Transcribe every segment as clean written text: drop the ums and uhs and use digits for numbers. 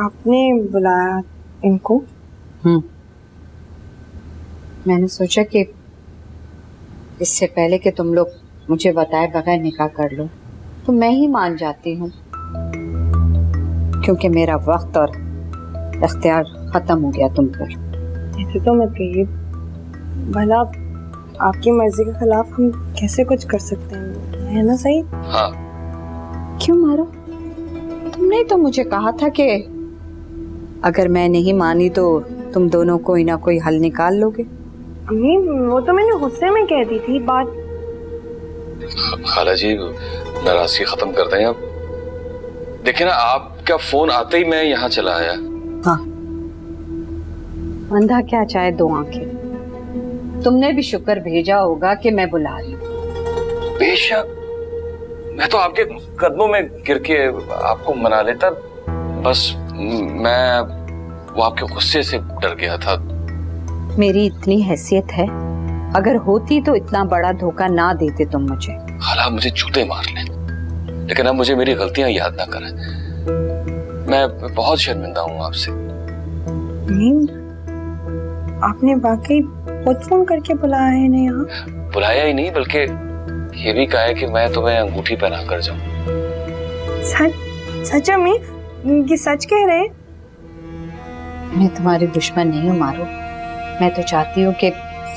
आपने बुलाया इनको? मैंने सोचा कि इससे पहले कि तुम लोग मुझे बताए बगैर निकाह कर लो तो मैं ही मान जाती हूँ, क्योंकि मेरा वक्त और इख्तियार खत्म हो गया तुम पर। ऐसे तो मत कहिए, भला आपकी मर्जी के खिलाफ हम कैसे कुछ कर सकते हैं, है ना सही? हाँ। क्यों मारो? तुमने तो मुझे कहा था कि अगर मैं नहीं मानी तो तुम दोनों कोई ना कोई हल निकाल लोगे। अम्मी वो तो मैंने गुस्से में कह दी थी बात। खाला जी नाराजगी खत्म कर दें अब। देखिए ना, आपका फोन आते ही मैं यहाँ चला आया। हाँ, अंधा क्या चाहे दो आंखें। तुमने भी शुक्र भेजा होगा कि मैं बुला रही हूँ। बेशक, मैं तो आपके कदमों में गिर के आपको मना लेता, बस मैं वो आपके गुस्से से डर गया था। मेरी इतनी हैसियत है, अगर होती तो इतना बड़ा धोखा ना देते तुम मुझे। खाला मुझे जूते मार लें, लेकिन अब मुझे मेरी गलतियां याद ना करें। मैं बहुत शर्मिंदा हूँ आपसे। आपने वाकई खुद फोन करके बुलाया है ना यहाँ? बुलाया ही नहीं, बल्कि ये भी कहा है कि मैं तुम्हें अंगूठी पहना कर जाऊं। सच अम्मी, ये सच कह रहे हैं? मैं तुम्हारी दुश्मन नहीं हूँ मारो। मैं तो चाहती हूँ कि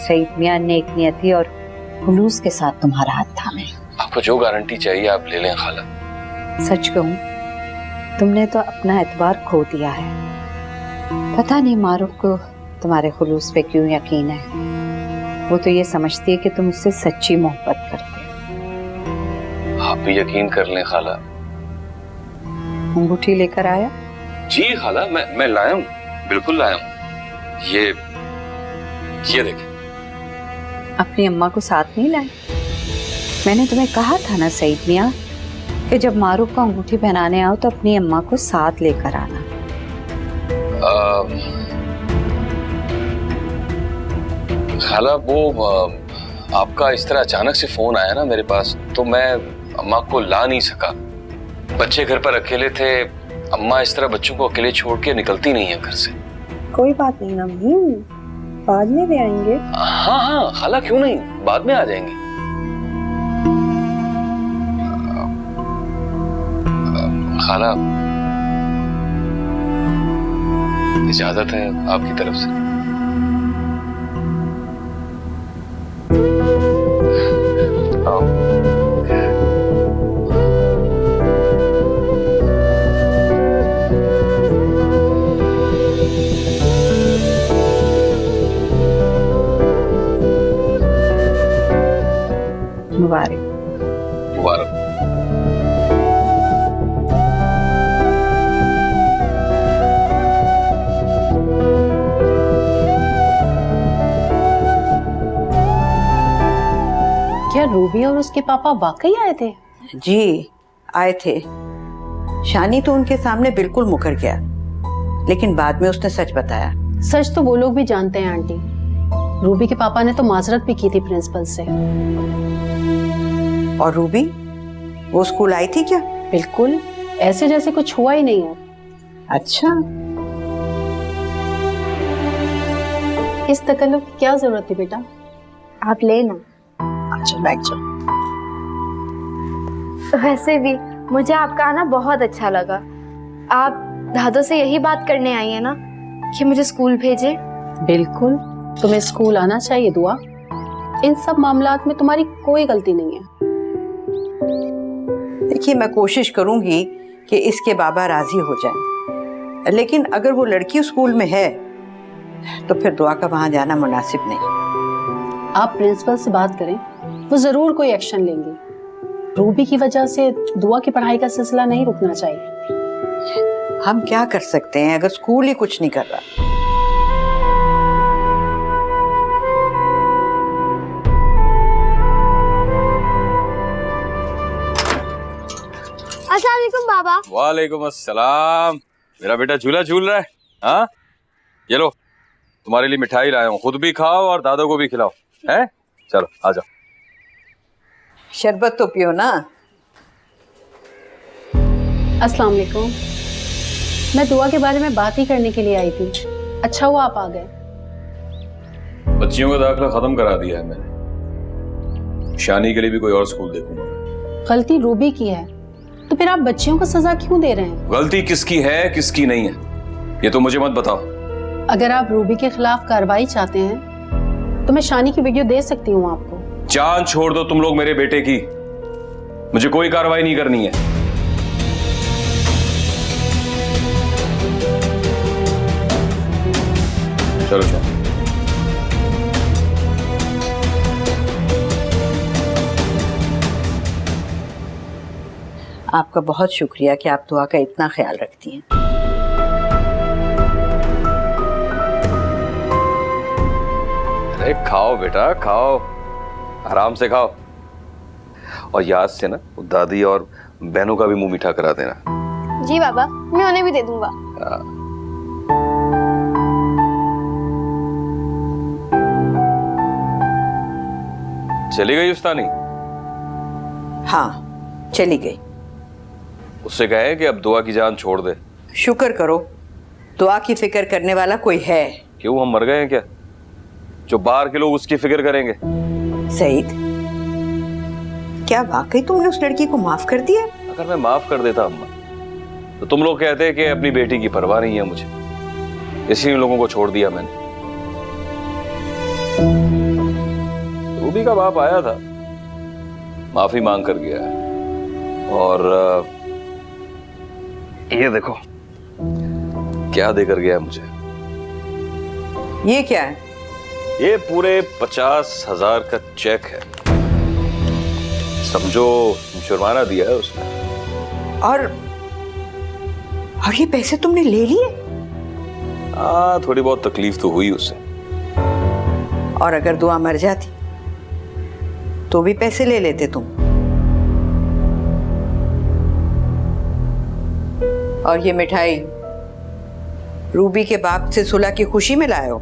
सईद मियां नेक नियती और खुलूस के साथ तुम्हारा हाथ थामे। आपको जो गारंटी चाहिए आप ले लें खाला। सच कहूँ, तुमने तो अपना एतबार खो दिया है। पता नहीं मारूफ को तुम्हारे खुलूस पे क्यों यकीन है। वो तो ये समझती है कि तुम उससे सच्ची मोहब्बत करते हो। आप भी यकीन कर लें खाला। अंगूठी लेकर आया? जी खाला, मैं लाया हूँ, बिल्कुल लाया हूँ। ये देखें। अपनी अम्मा को साथ नहीं लाए? मैंने तुम्हें कहा था ना सईद मियां कि जब मारूफ को अंगूठी पहनाने आओ तो अपनी अम्मा को साथ लेकर आना। खाला वो आपका इस तरह अचानक से फोन आया ना मेरे पास, तो मैं अम्मा को ला नहीं सका। बच्चे घर पर अकेले थे, अम्मा इस तरह बच्चों को अकेले छोड़ के निकलती नहीं है घर से। कोई बात नहीं ना, बाद में भी आएंगे। हाँ हाँ खाला, क्यों नहीं, बाद में आ जाएंगे। खाला इजाजत है आपकी तरफ से? मुबारक। मुबारक। क्या रूबी और उसके पापा वाकई आए थे? जी आए थे। शानी तो उनके सामने बिल्कुल मुकर गया, लेकिन बाद में उसने सच बताया। सच तो वो लोग भी जानते हैं आंटी। रूबी के पापा ने तो माजरत भी की थी प्रिंसिपल से। और रूबी वो स्कूल आई थी क्या? बिल्कुल, ऐसे जैसे कुछ हुआ ही नहीं है। अच्छा, इस तकल्लुफ की क्या जरूरत है बेटा? आप लेना। अच्छा बैठ जाओ। वैसे भी मुझे आपका आना बहुत अच्छा लगा। आप दादो से यही बात करने आई है ना कि मुझे स्कूल भेजे? बिल्कुल, तुम्हें स्कूल आना चाहिए दुआ। इन सब मामलात में तुम्हारी कोई गलती नहीं है। देखिए मैं कोशिश करूंगी कि इसके बाबा राजी हो जाएं, लेकिन अगर वो लड़की स्कूल में है तो फिर दुआ का वहां जाना मुनासिब नहीं। आप प्रिंसिपल से बात करें, वो जरूर कोई एक्शन लेंगे। रूबी की वजह से दुआ की पढ़ाई का सिलसिला नहीं रुकना चाहिए। हम क्या कर सकते हैं अगर स्कूल ही कुछ नहीं कर रहा? अस्सलाम वालेकुम बाबा। वालेकुम अस्सलाम। मेरा बेटा झूला झूल रहा है? हाँ, ये लो तुम्हारे लिए मिठाई लाया हूँ, खुद भी खाओ और दादो को भी खिलाओ। है, चलो आ जाओ। शरबत तो पियो ना। अस्सलाम वालेकुम। मैं दुआ के बारे में बात ही करने के लिए आई थी। अच्छा हुआ आप आ गए। बच्चियों का दाखिला खत्म करा दिया है मैंने, शानी के लिए भी कोई और स्कूल देखूंगा। गलती रूबी की है, तो फिर आप बच्चियों को सजा क्यों दे रहे हैं? गलती किसकी है किसकी नहीं है ये तो मुझे मत बताओ। अगर आप रूबी के खिलाफ कार्रवाई चाहते हैं तो मैं शानी की वीडियो दे सकती हूँ आपको। जान छोड़ दो तुम लोग मेरे बेटे की, मुझे कोई कार्रवाई नहीं करनी है। चलो चलो। आपका बहुत शुक्रिया कि आप दुआ का इतना ख्याल रखती हैं। अरे खाओ बेटा खाओ, आराम से खाओ, और याद से ना दादी और बहनों का भी मुंह मीठा करा देना। जी बाबा, मैं उन्हें भी दे दूंगा। चली गई उस्तानी? हाँ चली गई। उससे कहे कि अब दुआ की जान छोड़ दे। शुक्र करो दुआ की फिक्र करने वाला कोई है। क्यों हम मर गए हैं क्या जो बाहर के लोग उसकी फिक्र करेंगे? सईद, क्या वाकई तुमने उस लड़की को माफ कर दिया? अगर मैं माफ कर देता अम्मा तो तुम लोग कहते कि अपनी बेटी की परवाह नहीं है मुझे, इसीलिए लोगों को छोड़ दिया मैंने। रूबी का बाप आया था, माफी मांग कर गया है, और ये देखो क्या देकर गया मुझे। ये क्या है? ये पूरे 50,000 का चेक है, समझो जुर्माना दिया है उसने। और ये पैसे तुमने ले लिए? हाँ थोड़ी बहुत तकलीफ तो हुई उसे। और अगर दुआ मर जाती तो भी पैसे ले लेते तुम। और ये मिठाई रूबी के बाप से सुलह की खुशी में लाए हो?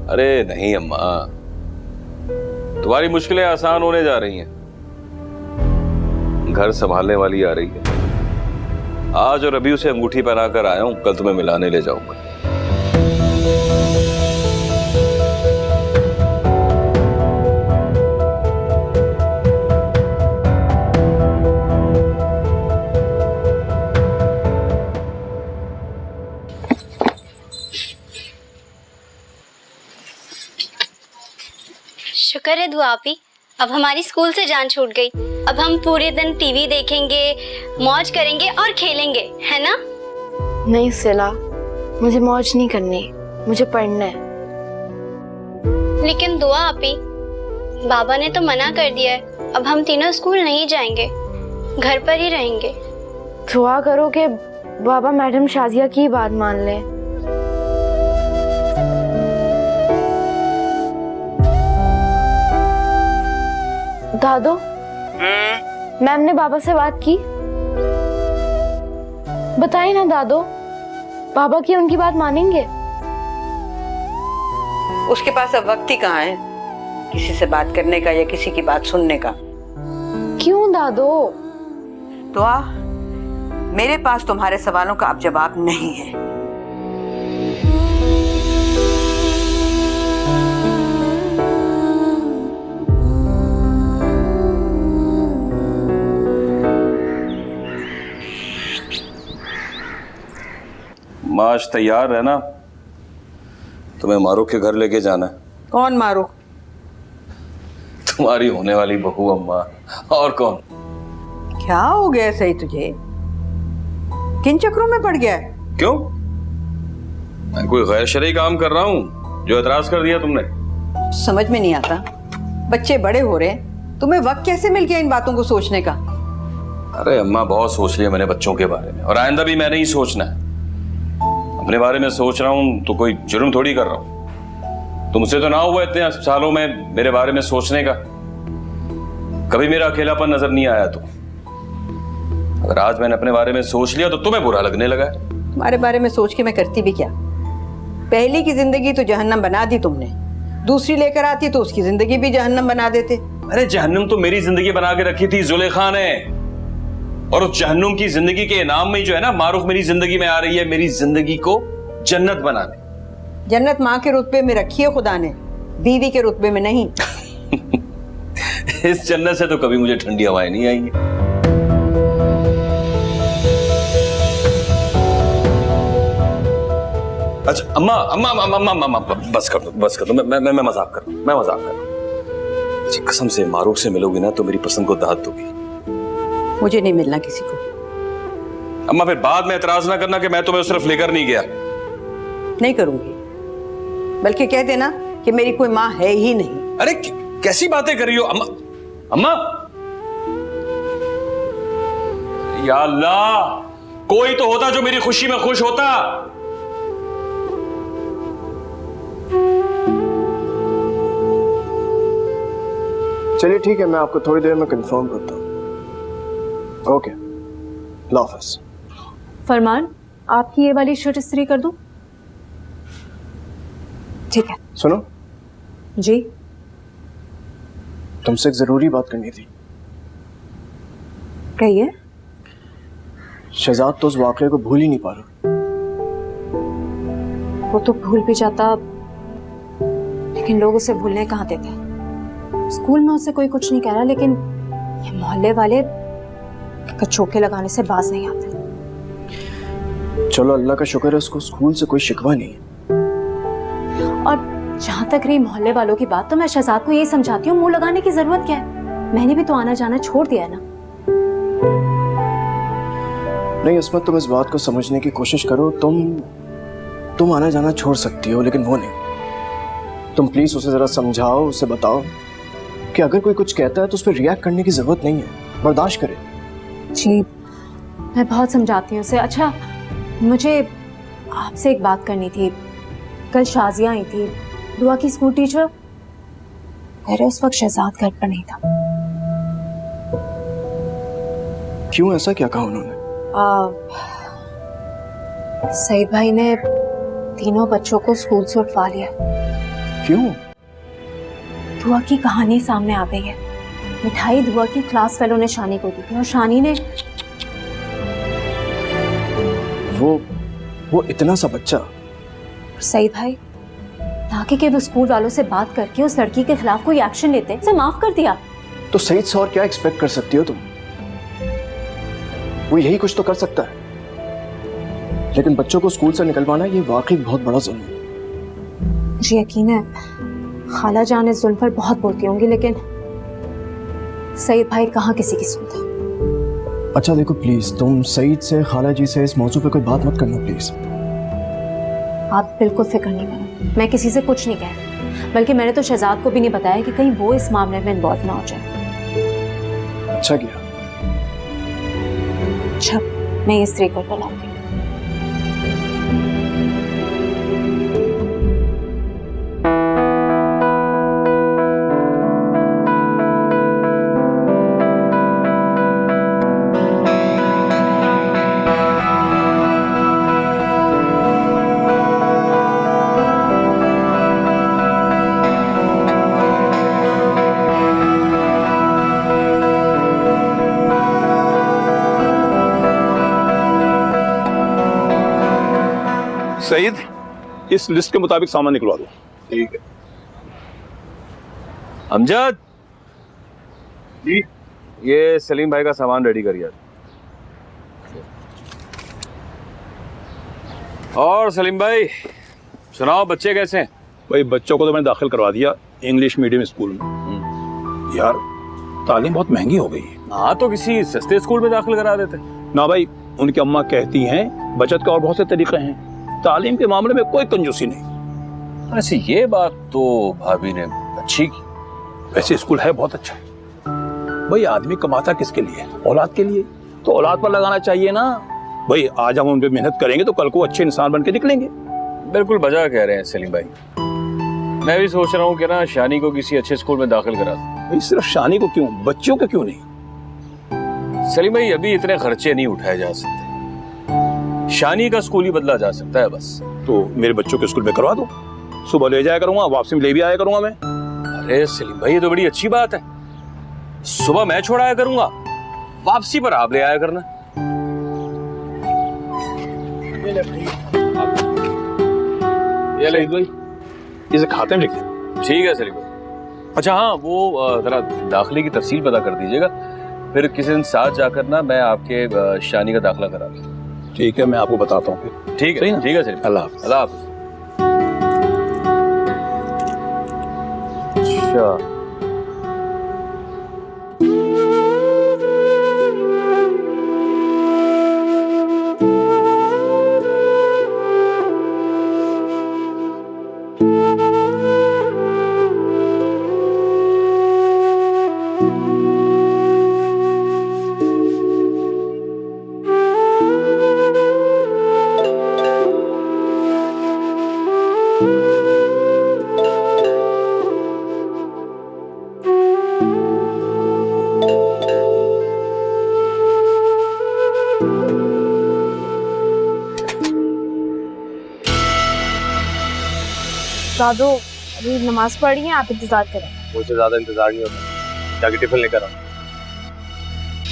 अरे नहीं अम्मा, तुम्हारी मुश्किलें आसान होने जा रही हैं, घर संभालने वाली आ रही है। आज और अभी उसे अंगूठी पहना कर आया हूं, कल तुम्हें मिलाने ले जाऊंगा। शुक्र है दुआ आपी, अब हमारी स्कूल से जान छूट गई। अब हम पूरे दिन टीवी देखेंगे, मौज करेंगे और खेलेंगे, है ना? नहीं सिला, मुझे मौज नहीं करनी, मुझे पढ़ना है। लेकिन दुआ आपी, बाबा ने तो मना कर दिया है, अब हम तीनों स्कूल नहीं जाएंगे, घर पर ही रहेंगे। दुआ करो कि बाबा मैडम शाजिया की बात मान लें। दादो, मैम ने बाबा से बात की? बताइए ना दादो, बाबा की उनकी बात मानेंगे? उसके पास अब वक्त ही कहाँ है किसी से बात करने का या किसी की बात सुनने का। क्यों दादो? दुआ, मेरे पास तुम्हारे सवालों का अब जवाब नहीं है। माश तैयार है ना? तुम्हें मारूख के घर लेके जाना है। कौन मारूख? तुम्हारी होने वाली बहू अम्मा, और कौन। क्या हो गया सही तुझे? किन चक्रों में पड़ गया है? क्यों, मैं कोई गैर शरई काम कर रहा हूँ जो एतराज कर दिया तुमने? समझ में नहीं आता, बच्चे बड़े हो रहे हैं, तुम्हें वक्त कैसे मिल गया इन बातों को सोचने का? अरे अम्मा बहुत सोच लिया मैंने बच्चों के बारे में, और आइंदा भी मैंने ही सोचना है। अपने बारे में सोच रहा हूं तो कोई जुर्म थोड़ी कर रहा हूं। तुमसे तो ना हुआ इतने सालों में मेरे बारे में सोचने का, कभी मेरा अकेलापन नजर नहीं आया। तो अगर आज मैंने अपने बारे में सोच लिया तो तुम्हें बुरा लगने लगा है। तुम्हारे बारे में सोच के मैं करती भी क्या? पहली की जिंदगी तो जहन्नम बना दी तुमने, दूसरी लेकर आती तो उसकी जिंदगी भी जहन्नम बना देते। अरे जहन्नम तो मेरी जिंदगी बना के रखी थी जुलेखा ने। और उस जहन्नुम की जिंदगी के इनाम में जो है ना, मारूफ मेरी जिंदगी में आ रही है मेरी जिंदगी को जन्नत बनाने। जन्नत माँ के रुतबे में रखी है खुदा ने, बीवी के रुतबे में नहीं। इस जन्नत से तो कभी मुझे ठंडी हवाएं नहीं आएंगी। अच्छा अम्मा अम्मा अम्मा अम्मा अम्मा बस कर दो, बस कर दो। मैं मजाक कर रहा हूं, मैं मजाक कर रहा हूं। जी कसम से मारूफ से मिलोगी ना तो मेरी पसंद को दाद दोगी। मुझे नहीं मिलना किसी को। अम्मा फिर बाद में एतराज ना करना कि मैं तुम्हें सिर्फ लेकर नहीं गया। नहीं करूंगी, बल्कि कह देना कि मेरी कोई माँ है ही नहीं। अरे कैसी बातें कर रही हो अम्मा? अम्मा या अल्लाह, कोई तो होता जो मेरी खुशी में खुश होता। चलिए ठीक है, मैं आपको थोड़ी देर में कंफर्म करता हूँ। ओके, अल्लाह हाफ़िज़। फरमान, आपकी ये वाली शर्ट इस्त्री कर दूं? ठीक है। सुनो, जी तुमसे एक जरूरी बात करनी थी। कहिए। शहजाद तो उस वाकये को भूल ही नहीं पा रहा। वो तो भूल भी जाता, लेकिन लोग उसे भूलने कहाँ देते। स्कूल में उससे कोई कुछ नहीं कह रहा, लेकिन ये मोहल्ले वाले कचौके लगाने से बाज नहीं आते। चलो अल्लाह का शुक्र है उसको स्कूल से कोई शिकवा नहीं है। और जहां तक रही मोहल्ले वालों की बात, तो मैं शहजाद को यही समझाती हूँ, मुंह लगाने की जरूरत क्या है? मैंने भी तो आना जाना छोड़ दिया है ना। नहीं इस्मत, तुम इस बात को समझने की कोशिश करो। तुम आना जाना छोड़ सकती हो, लेकिन वो नहीं। तुम प्लीज उसे जरा समझाओ, उसे बताओ कि अगर कोई कुछ कहता है तो उस पर रिएक्ट करने की जरूरत नहीं है, बर्दाश्त करे। जी मैं बहुत समझाती हूँ उसे। अच्छा, मुझे आपसे एक बात करनी थी। कल शाजिया आई थी, दुआ की स्कूल टीचर। अरे उस वक्त शहजाद घर पर नहीं था। क्यों, ऐसा क्या कहा उन्होंने? सईद भाई ने तीनों बच्चों को स्कूल से उठवा लिया। क्यों? दुआ की कहानी सामने आ गई है। मिठाई दुआ की क्लास फेलो ने शानी को दी थी, और शानी ने वो इतना सा बच्चा। सईद भाई ताकि कि वो स्कूल वालों से बात करके उस लड़की के खिलाफ कोई एक्शन लेते, उसे माफ कर दिया। तो सईद से और क्या एक्सपेक्ट कर सकती हो तुम? वो यही कुछ तो कर सकता है। लेकिन बच्चों को स्कूल से निकलवाना ये वाकई बहुत बड़ा जुल्म है। मुझे यकीन है खाला जान इस जुल्म पर बहुत बोलती होंगी, लेकिन सईद भाई कहाँ किसी की सुनता। अच्छा देखो प्लीज, तुम सईद से, खाला जी से इस मौजू पे कोई बात मत करना प्लीज। आप बिल्कुल फिक्र नहीं करें, मैं किसी से कुछ नहीं कह रही। बल्कि मैंने तो शहजाद को भी नहीं बताया कि कहीं वो इस मामले में इन्वॉल्व ना हो जाए। अच्छा किया। अच्छा, मैं ये स्त्री कर लाऊंगी। सईद, इस लिस्ट के मुताबिक सामान निकलवा दो। ठीक है। अमजद जी, ये सलीम भाई का सामान रेडी करिए। और सलीम भाई सुनाओ, बच्चे कैसे हैं? भाई बच्चों को तो मैंने दाखिल करवा दिया इंग्लिश मीडियम स्कूल में। यार तालीम बहुत महंगी हो गई है। हाँ तो किसी सस्ते स्कूल में दाखिल करा देते। ना भाई, उनकी अम्मा कहती हैं बचत के और बहुत से तरीके हैं, तालीम के मामले में कोई कंजूसी नहीं। ऐसी ये बात तो भाभी ने अच्छी की। वैसे स्कूल है बहुत अच्छा। भाई आदमी कमाता किसके लिए? औलाद के लिए। तो औलाद पर लगाना चाहिए ना। भाई आज हम उन पे मेहनत करेंगे तो कल को अच्छे इंसान बन के निकलेंगे। बिल्कुल बजा कह रहे हैं सलीम भाई। मैं भी सोच रहा हूँ कि ना शानी को किसी अच्छे स्कूल में दाखिल करा दूं। भाई सिर्फ शानी को क्यों, बच्चों को क्यों नहीं? सलीम भाई अभी इतने खर्चे नहीं उठाए जा सकते, शानी का स्कूल ही बदला जा सकता है बस। तो मेरे बच्चों के स्कूल में करवा दो, सुबह ले जाया करूंगा, वापसी में ले भी आया करूंगा मैं। अरे सलीम भाई ये तो बड़ी अच्छी बात है, सुबह मैं छोड़ आया करूंगा, वापसी पर आप ले आया करना। ये ले भाई, इसे खाते में लिख दे। ठीक है सलीम भाई। अच्छा हाँ, वो जरा दाखिले की तफसील पता कर दीजिएगा, फिर किसी दिन साथ जाकर ना मैं आपके शानी का दाखिला करा दूँ। ठीक है, मैं आपको बताता हूँ फिर। ठीक सही है, ना? ठीक है सलीम। अल्लाह हाफ़िज़। अल्लाह हाफ़िज़। अच्छा, दादू अभी नमाज पढ़ रही है, आप इंतजार करें। मुझसे ज्यादा इंतजार नहीं होता, जाके टिफिन लेकर आओ।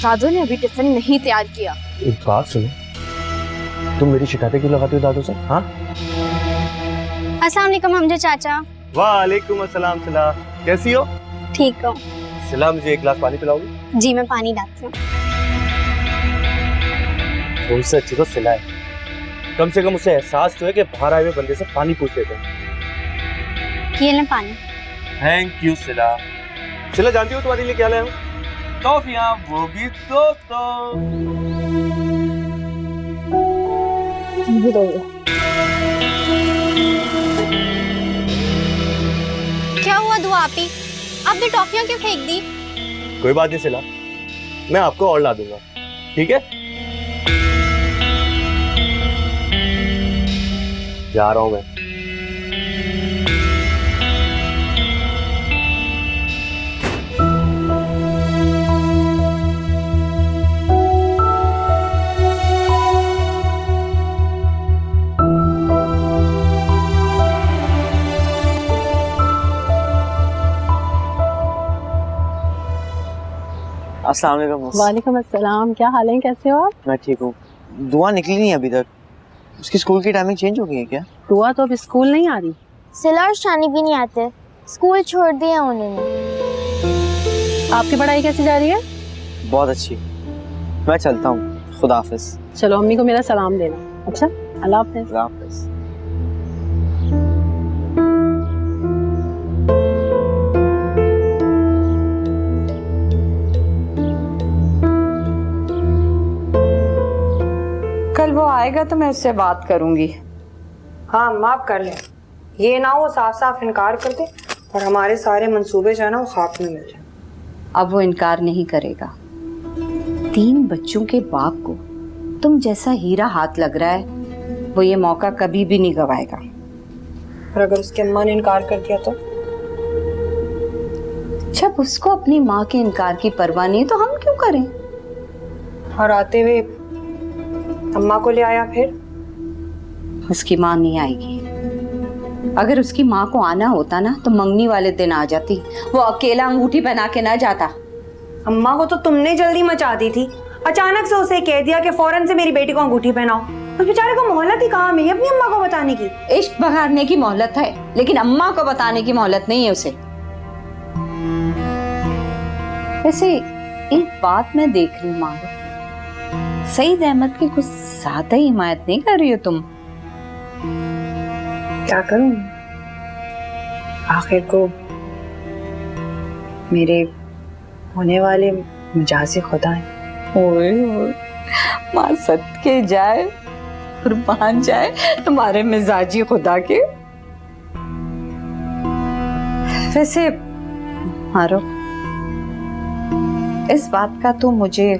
दादू ने अभी टिफिन नहीं तैयार किया। एक बात सुनो, तुम मेरी शिकायतें क्यों लगाती हो दादू से? हाँ, अस्सलाम वालेकुम हमजा चाचा। वालेकुम अस्सलाम सिला, कैसी हो? ठीक हो? सिला, मुझे एक गिलास पानी पिलाओगी? जी मैं पानी लाती हूँ। तुमसे अच्छी तो सिला है, कम से कम उसे एहसास तो है कि बाहर आए हुए बंदे से पानी पूछ लेते हैं। ये ले पानी। थैंक यू सिला। सिला, जानती हो तुम्हारे लिए क्या लाया हूँ? टॉफियां, वो भी तो। भी दो ये। क्या हुआ दुआ आपी, आपने टॉफियां क्यों फेंक दी? कोई बात नहीं सिला, मैं आपको और ला दूंगा, ठीक है? जा रहा हूं मैं। अस्सलाम वालेकुम। वालेकुम अस्सलाम, क्या हाल है, कैसे हो आप? मैं ठीक हूँ। दुआ निकली नहीं अभी तक, उसकी स्कूल की टाइमिंग चेंज हो गई है क्या? दुआ तो अब स्कूल नहीं आ रही। सिला और शानी भी नहीं आते, स्कूल छोड़ दिया उन्होंने। आपकी पढ़ाई कैसी जा रही है? बहुत अच्छी। मैं चलता हूँ, खुदा हाफिज। चलो अम्मी को मेरा सलाम देना। अच्छा, अल्लाह हाफिज। खुदा हाफिज। कल वो आएगा तो मैं उससे बात करूंगी। हाँ माफ कर लें, ये ना वो साफ साफ इनकार कर दे और हमारे सारे मंसूबे जो है ना वो खाक में मिल जाए। अब वो इनकार नहीं करेगा। 3 बच्चों के बाप को तुम जैसा हीरा हाथ लग रहा है, वो ये मौका कभी भी नहीं गवाएगा। और अगर उसकी अम्मा ने इनकार कर दिया तो? जब उसको अपनी माँ के इनकार की परवाह नहीं तो हम क्यों करें? और आते हुए अम्मा को ले आया फिर? उसकी माँ नहीं आएगी। अगर उसकी माँ को आना होता ना तो मंगनी वाले दिन आ जाती, वो अकेला अंगूठी पहना के ना जाता। अम्मा को तो तुमने जल्दी मचा दी थी, अचानक से उसे कह दिया कि फौरन से मेरी बेटी को अंगूठी पहनाओ। उस बेचारे को मोहलत ही कहाँ मिली अपनी अम्मा को बताने की? इश्क बघाड़ने की मोहलत है, लेकिन अम्मा को बताने की मोहलत नहीं है उसे। वैसे एक बात मैं देख रही हूँ माँ, सईद अहमद की कुछ ज्यादा ही हिमायत नहीं कर रही हो तुम। क्या करूं, आखिर को मेरे होने वाले मजाजी खुदा हैं। ओए माँ सदके जाए कुर्बान जाए तुम्हारे मिजाजी खुदा के। वैसे मारो, इस बात का तो मुझे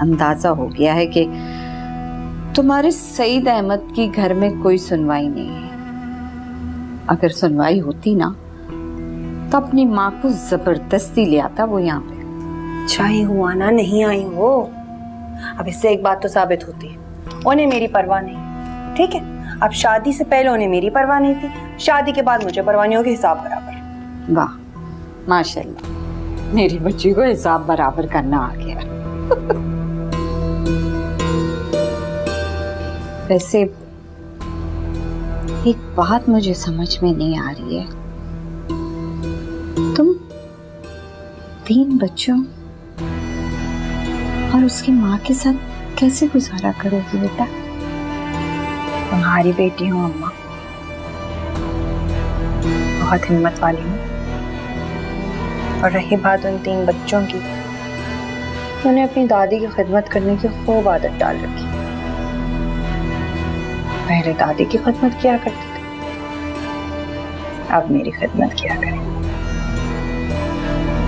अंदाजा हो गया है कि तुम्हारे सईद अहमद की घर में कोई सुनवाई नहीं है। अगर सुनवाई होती ना तो अपनी माँ को जबरदस्ती ले आता वो यहाँ पे। चाहे हुआ ना नहीं आई हो, अब इससे एक बात तो साबित होती है, उन्हें मेरी परवाह नहीं। ठीक है, अब शादी से पहले उन्हें मेरी परवाह नहीं थी, शादी के बाद मुझे परवाह नहीं होगी, हिसाब बराबर। वाह माशाल्लाह, मेरी बच्ची को हिसाब बराबर करना आ गया। वैसे एक बात मुझे समझ में नहीं आ रही है, तुम 3 बच्चों और उसकी माँ के साथ कैसे गुजारा करोगी बेटा? तुम्हारी बेटी हूँ अम्मा, बहुत हिम्मत वाली हूँ। और रही बात उन 3 बच्चों की, उन्हें अपनी दादी की खिदमत करने की खूब आदत डाल रखी। पहले दादी की खिदमत किया करते थे, अब मेरी खिदमत किया करें।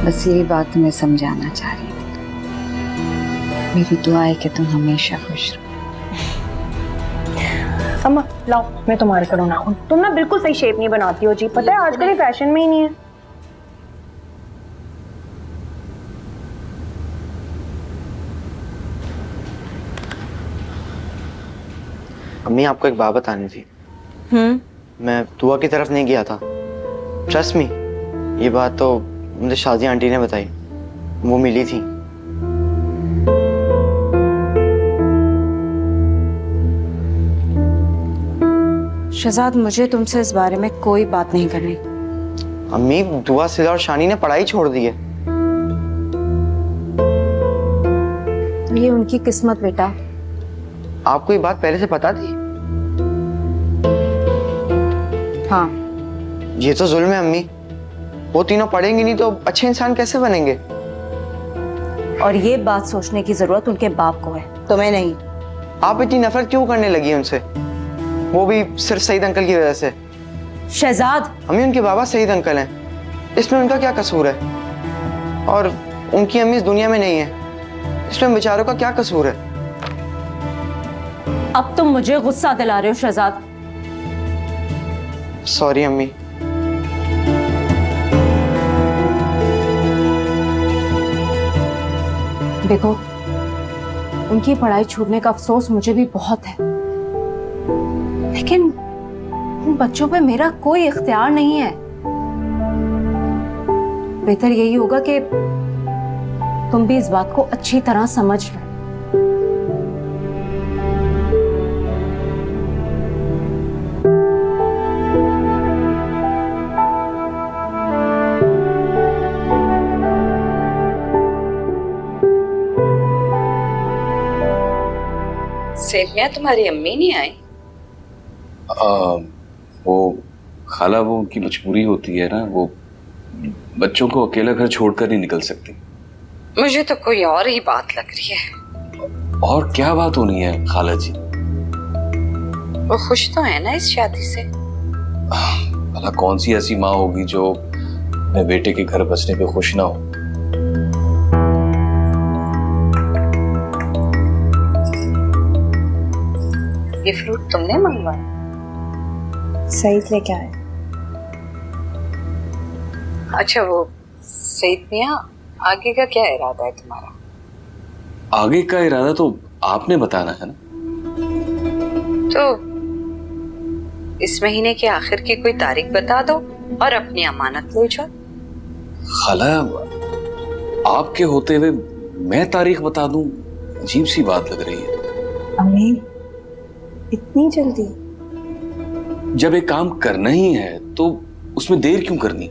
बस यही बात तुम्हें समझाना चाह रही थी। मेरी दुआ है कि तुम हमेशा खुश रहो। अम्मा लाओ, मैं तुम्हारे करूँ ना। तुम ना बिल्कुल सही शेप नहीं बनाती हो जी, पता है आजकल ये फैशन में ही नहीं है। अम्मी आपको एक बात बतानी थी। मैं दुआ की तरफ नहीं गया था, ट्रस्ट मी। ये बात तो मुझे शाजिया आंटी ने बताई, वो मिली थी। शहजाद, मुझे तुमसे इस बारे में कोई बात नहीं करनी। अम्मी दुआ, सिला और शानी ने पढ़ाई छोड़ दी है। ये उनकी किस्मत बेटा। आपको ये बात पहले से पता थी? हाँ। ये तो जुल्म है अम्मी, वो तीनों पढ़ेंगे नहीं तो अच्छे इंसान कैसे बनेंगे? और ये बात सोचने की जरूरत उनके बाप को है, तुम्हें नहीं। आप इतनी नफरत क्यों करने लगी उनसे, वो भी सिर्फ सईद अंकल की वजह से? शहजाद, अम्मी उनके बाबा सईद अंकल हैं, इसमें उनका क्या कसूर है? और उनकी अम्मी इस दुनिया में नहीं है, इसमें बेचारों का क्या कसूर है? अब तुम मुझे गुस्सा दिला रहे हो शहजाद। सॉरी अम्मी। देखो, उनकी पढ़ाई छूटने का अफसोस मुझे भी बहुत है, लेकिन उन बच्चों पे मेरा कोई इख्तियार नहीं है। बेहतर यही होगा कि तुम भी इस बात को अच्छी तरह समझ लो। सेमिया, तुम्हारी अम्मी नहीं आई? वो खाला, वो उनकी मजबूरी होती है ना, वो बच्चों को अकेला घर छोड़कर नहीं निकल सकती। मुझे तो कोई और ही बात लग रही है। और क्या बात होनी है खाला जी? वो खुश तो है ना इस शादी से? भला कौन सी ऐसी माँ होगी जो अपने बेटे के घर बसने पे खुश ना हो? ये फ्रूट तुमने मंगवाया? सईद लेके आए। अच्छा, वो सईद मियां, आगे का क्या इरादा है तुम्हारा? आगे का इरादा तो आपने बताना है ना। तो इस महीने के आखिर की कोई तारीख बता दो और अपनी अमानत ले जाओ। खाला, आपके होते हुए मैं तारीख बता दूं, अजीब सी बात लग रही है। अम्मी, इतनी जल्दी? जब एक काम करना ही है तो उसमें देर क्यों करनी?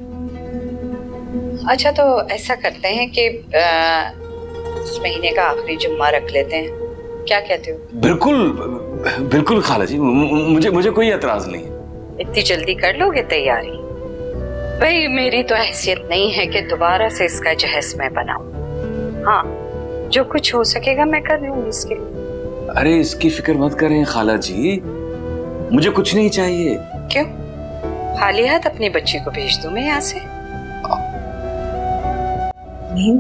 अच्छा, तो ऐसा करते हैं कि इस महीने का आखिरी जुम्मा रख लेते हैं, क्या कहते हो? बिल्कुल बिल्कुल खाला जी, मुझे कोई एतराज नहीं है। इतनी जल्दी कर लोगे तैयारी? भाई, मेरी तो हैसियत नहीं है कि दोबारा से इसका जहेज मैं बनाऊं। हाँ, जो कुछ हो सकेगा मैं कर लूंगी इसके लिए। अरे इसकी फिक्र मत करें खाला जी, मुझे कुछ नहीं चाहिए। क्यों? खाली हाथ अपनी बच्ची को भेज दूं मैं यहाँ से? नहीं,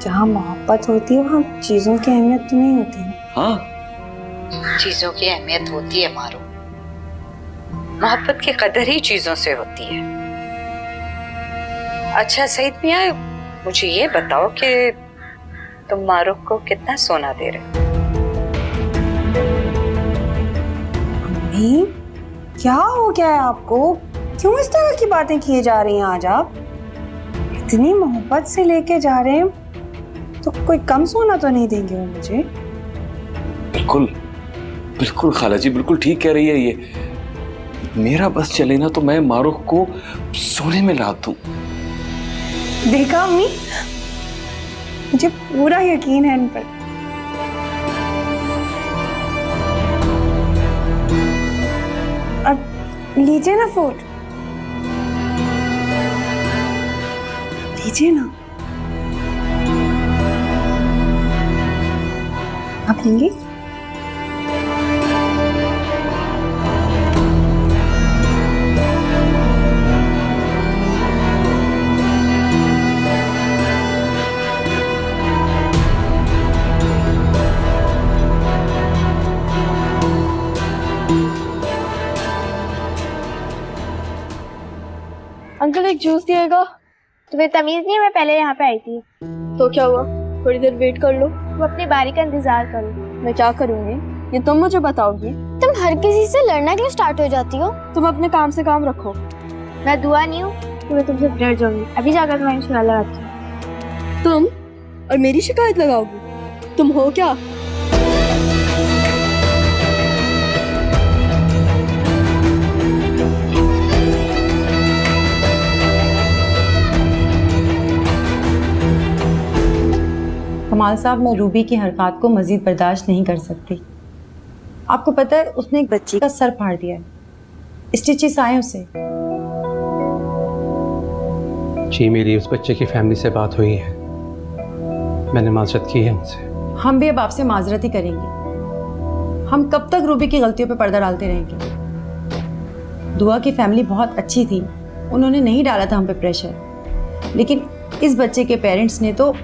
जहाँ मोहब्बत होती है वहाँ चीजों की अहमियत तो नहीं होती है। हाँ, चीजों की अहमियत होती है मारो, मोहब्बत की कदर ही चीजों से होती है। अच्छा सईद मियां, मुझे ये बताओ कि तुम मारूफ को कितना सोना दे रहे हो? अम्मी, क्या हो गया है आपको? क्यों इस तरह की बातें किए जा रही हैं आज आप? इतनी मोहब्बत से लेके जा रहे हैं, तो कोई कम सोना तो नहीं देंगे वो मुझे? बिल्कुल बिल्कुल खाला जी, बिल्कुल ठीक कह रही है ये। मेरा बस चले ना तो मैं मारूफ को सोने में लाद दूं। देखा अम्मी, मुझे पूरा यकीन है इन पर। अब लीजिए ना फूड, लीजिए ना। आप लेंगी? अंकल एक जूस दिएगा? तुम्हें तमीज नहीं है, मैं पहले यहाँ पे आई थी। तो क्या हुआ, थोड़ी देर वेट कर लो। तुम अपनी बारी का इंतजार करो। मैं क्या करूँगी ये तुम मुझे बताओगी? तुम हर किसी से लड़ना क्यों स्टार्ट हो जाती हो? तुम अपने काम से काम रखो। मैं दुआ नहीं हूँ तो मैं तुमसे डर जाऊंगी। अभी जाकर तुम्हारी शिकायत लगाती हूँ। तुम और मेरी शिकायत लगाओगी? तुम हो क्या? कमाल साहब, मैं रूबी की हरकत को मजीद बर्दाश्त नहीं कर सकती। आपको पता है उसने एक बच्ची का सर फाड़ दिया है, स्टिचेस आए उसे। जी मेरी उस बच्चे की फैमिली से बात हुई है, मैंने माजरत की है उनसे। हम भी अब आपसे माजरत ही करेंगे। हम कब तक रूबी की गलतियों पे पर्दा डालते रहेंगे? दुआ की फैमिली बहुत अच्छी थी, उन्होंने नहीं डाला था हम पे प्रेशर, लेकिन इस बच्चे के पेरेंट्स ने तो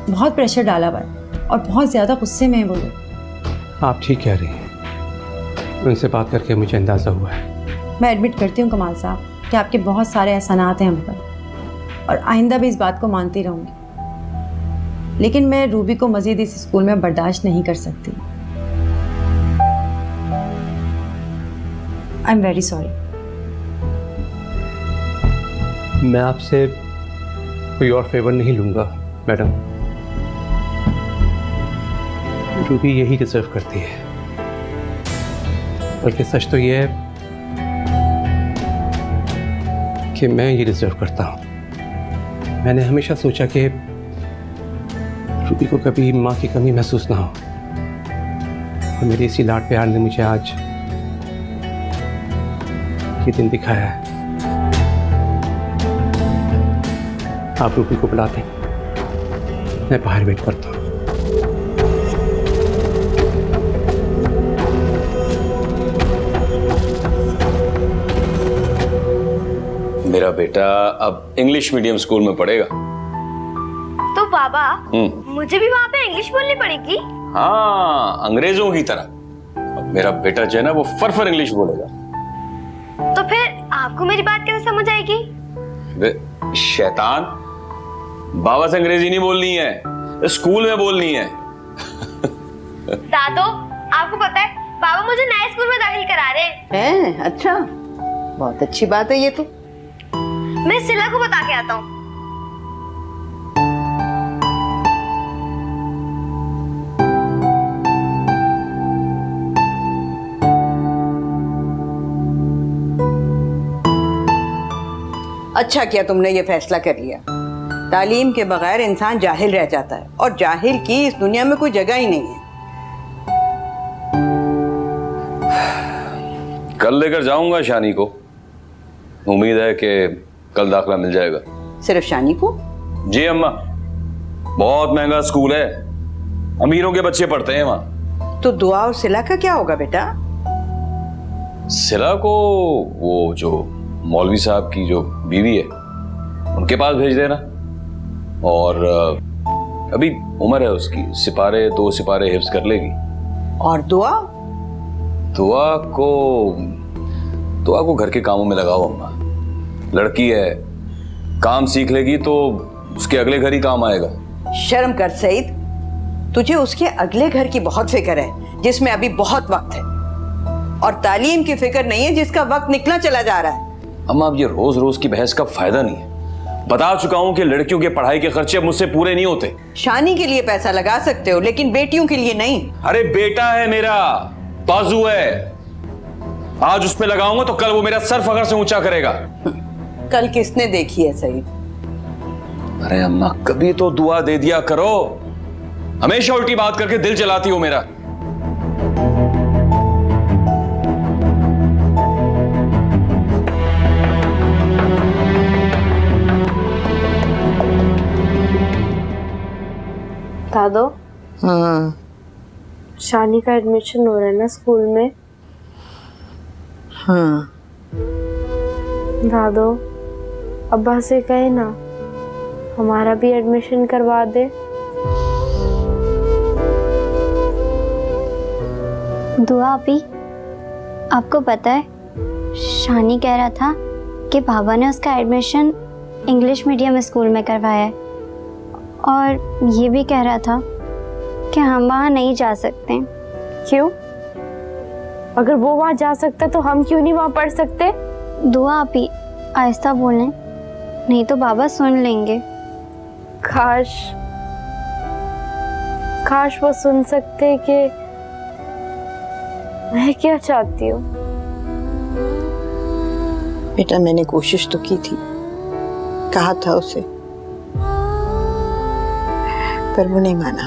बहुत प्रेशर डाला हुआ है और बहुत ज़्यादा गुस्से में है वो लोग। आप ठीक कह रही हैं, उनसे बात करके मुझे अंदाज़ा हुआ है। मैं एडमिट करती हूँ कमाल साहब कि आपके बहुत सारे एहसानात हैं हम पर, और आइंदा भी इस बात को मानती रहूँगी, लेकिन मैं रूबी को मज़ीद इस स्कूल में बर्दाश्त नहीं कर सकती। I am very sorry. मैं आपसे कोई और फेवर नहीं लूँगा मैडम, रूबी यही डिजर्व करती है। बल्कि सच तो ये है कि मैं ये डिजर्व करता हूँ। मैंने हमेशा सोचा कि रूबी को कभी माँ की कमी महसूस ना हो, और मेरी इसी लाड प्यार ने मुझे आज ये दिन दिखाया है। आप रूबी को बुलाते हैं, मैं बाहर वेट करता हूँ। मेरा बेटा अब इंग्लिश मीडियम स्कूल में पढ़ेगा। तो बाबा मुझे भी वहाँ पे इंग्लिश बोलनी पड़ेगी? हाँ, अंग्रेजों की तरह। अब मेरा बेटा जो है ना वो फर इंग्लिश बोलेगा। तो फिर आपको मेरी बात कैसे समझ आएगी? शैतान, बाबा से अंग्रेजी नहीं बोलनी है, स्कूल में बोलनी है। दादो, आपको पता है बाबा मुझे नए स्कूल में दाखिल करा रहे हैं। अच्छा, बहुत अच्छी बात है ये तो। मैं सिला को बता के आता हूँ। अच्छा किया तुमने ये फैसला कर लिया। तालीम के बगैर इंसान जाहिल रह जाता है, और जाहिल की इस दुनिया में कोई जगह ही नहीं है। कल लेकर जाऊंगा शानी को, उम्मीद है कि कल दाखिला मिल जाएगा। सिर्फ शानी को? जी अम्मा, बहुत महंगा स्कूल है, अमीरों के बच्चे पढ़ते हैं वहां। तो दुआ और सिला का क्या होगा बेटा? सिला को वो जो मौलवी साहब की जो बीवी है उनके पास भेज देना, और अभी उम्र है उसकी, सिपारे 2 सिपारे हिफ्ज कर लेगी। और दुआ? दुआ को घर के कामों में लगाओ अम्मा, लड़की है, काम सीख लेगी तो उसके अगले घर ही काम आएगा। शर्म कर सईद, तुझे उसके अगले घर की बहुत फिक्र है जिसमें अभी बहुत वक्त है, और तालीम की फिक्र नहीं है जिसका वक्त निकला चला जा रहा है। अम्मा अब ये रोज रोज की बहस का फायदा नहीं है, बता चुका हूं कि लड़कियों के पढ़ाई के खर्चे अब मुझसे पूरे नहीं होते। शानी के लिए पैसा लगा सकते हो लेकिन बेटियों के लिए नहीं। अरे बेटा है मेरा, बाजू है, आज उस पे लगाऊंगा तो कल वो मेरा सर फखर से ऊंचा करेगा। कल किसने देखी है सही? अरे अम्मा कभी तो दुआ दे दिया करो, हमेशा उल्टी बात करके दिल जलाती हो मेरा। दादो, हाँ शानी का एडमिशन हो रहा है ना स्कूल में। हाँ दादो, अब्बा से कहे ना हमारा भी एडमिशन करवा दे। दुआ अभी, आपको पता है शानी कह रहा था कि बाबा ने उसका एडमिशन इंग्लिश मीडियम स्कूल में करवाया है और ये भी कह रहा था कि हम वहाँ नहीं जा सकते। क्यों? अगर वो वहाँ जा सकता है तो हम क्यों नहीं वहाँ पढ़ सकते? दुआ अभी आहिस्ता बोलें, नहीं तो बाबा सुन लेंगे। काश वो सुन सकते कि मैं क्या चाहती हूँ। बेटा मैंने कोशिश तो की थी, कहा था उसे, पर वो नहीं माना।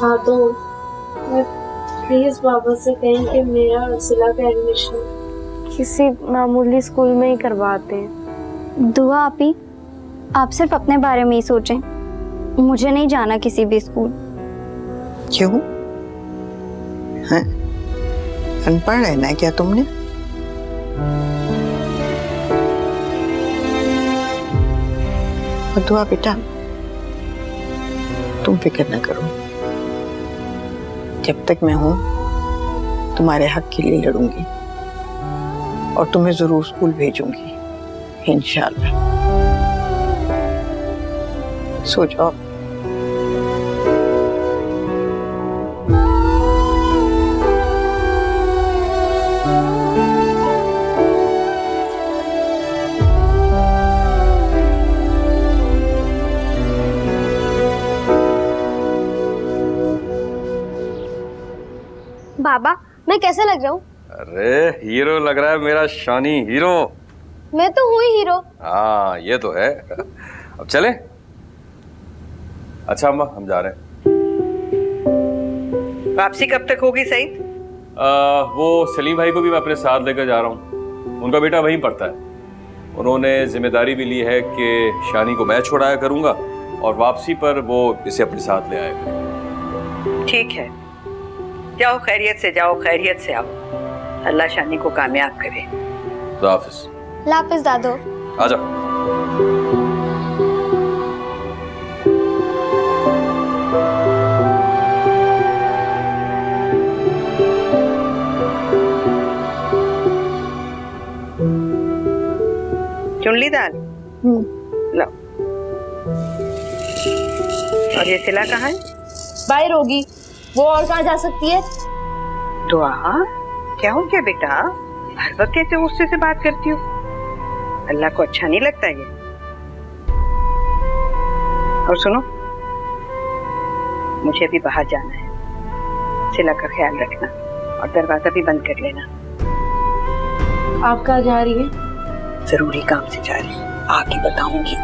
हाँ तो प्लीज बाबा से कहें कि मेरा और सिला का एडमिशन किसी मामूली स्कूल में ही करवाते हैं। दुआ आपी, आप सिर्फ अपने बारे में ही सोचें, मुझे नहीं जाना किसी भी स्कूल। क्यों? हैं? अनपढ़ रहना है क्या तुमने? दुआ बेटा तुम फिक्र न करो, जब तक मैं हूं तुम्हारे हक के लिए लड़ूंगी और तुम्हें जरूर स्कूल भेजूंगी इंशाल्लाह। सो जाओ। बाबा, मैं कैसे लग रहा हूँ? अरे हीरो लग रहा है मेरा शानी हीरो। मैं तो हूँ ही हीरो। हाँ ये तो है। अब चले? अच्छा अम्मा हम जा रहे हैं। वापसी कब तक होगी सईद? वो सलीम भाई को भी मैं अपने साथ लेकर जा रहा हूँ, उनका बेटा वहीं पढ़ता है। उन्होंने जिम्मेदारी भी ली है कि शानी को मैं छोड़ाया करूंगा और वापसी पर वो इसे अपने साथ ले आया करेंगे। ठीक है, जाओ खैरियत से जाओ, खैरियत से आओ। अल्लाह शानी को कामयाब करे। खुदा हाफिज। लापिस दादो। आ जाओ। चुनली दाल लो। और ये सिला कहाँ है? बाहर होगी, वो और कहाँ जा सकती है? दुआ क्या हो गया बेटा? हर वक्त कैसे गुस्से से बात करती हो? अल्लाह को अच्छा नहीं लगता ये। और सुनो, मुझे भी बाहर जाना है, सिला का ख्याल रखना और दरवाजा भी बंद कर लेना। आप कहाँ जा रही है? जरूरी काम से जा रही, आगे बताऊंगी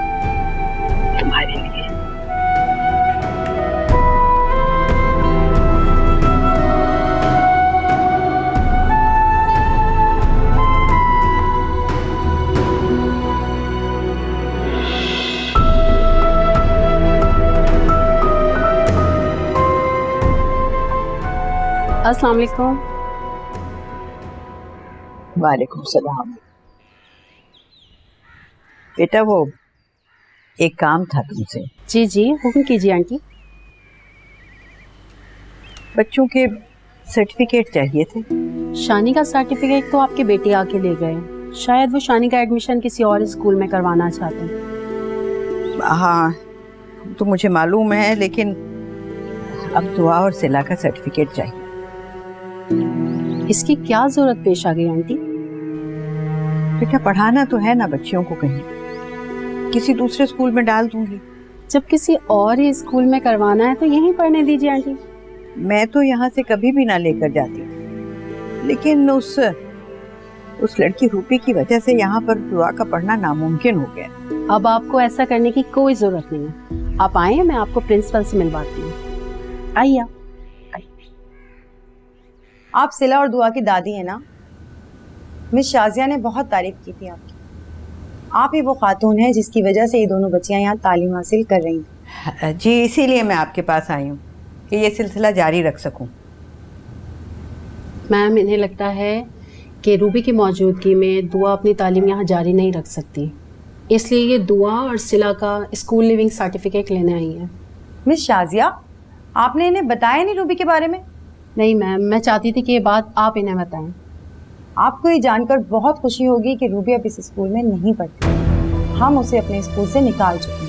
तुम्हारे लिए। अस्सलाम वालेकुम। वालेकुम सलाम। बेटा वो एक काम था तुमसे। जी जी, हुक्म कीजिए आंटी। बच्चों के सर्टिफिकेट चाहिए थे। शानी का सर्टिफिकेट तो आपके बेटे आके ले गए, शायद वो शानी का एडमिशन किसी और स्कूल में करवाना चाहते हैं। हाँ तो मुझे मालूम है, लेकिन अब दुआ और सिला का सर्टिफिकेट चाहिए। इसकी क्या जरूरत पेश आ गई आंटी? बेटा पढ़ाना तो है ना बच्चियों को कहीं, किसी दूसरे स्कूल में डाल दूंगी। जब किसी और ही स्कूल में करवाना है तो यहीं पढ़ने दीजिए आंटी। मैं तो यहाँ से कभी भी ना लेकर जाती, लेकिन उस लड़की रूपी की वजह से यहाँ पर दुआ का पढ़ना नामुमकिन हो गया। अब आपको ऐसा करने की कोई जरूरत नहीं है। आप आए, मैं आपको प्रिंसिपल से मिलवाती हूँ। आइए आप सिला और दुआ की दादी है ना? मिस शाजिया ने बहुत तारीफ की थी आपकी। आप ही वो खातून है जिसकी वजह से ये दोनों बच्चियां यहाँ तालीम हासिल कर रही हैं। जी, इसीलिए मैं आपके पास आई हूँ कि ये सिलसिला जारी रख सकूं। मैम, इन्हें लगता है कि रूबी की मौजूदगी में दुआ अपनी तालीम यहाँ जारी नहीं रख सकती, इसलिए ये दुआ और सिला का स्कूल लिविंग सर्टिफिकेट लेने आई है। मिस शाजिया, आपने इन्हें बताया नहीं रूबी के बारे में? नहीं मैम, मैं चाहती थी कि ये बात आप इन्हें बताएं। आपको ये जानकर बहुत खुशी होगी कि रूबी अब इस स्कूल में नहीं पढ़ती। हम उसे अपने स्कूल से निकाल चुके हैं।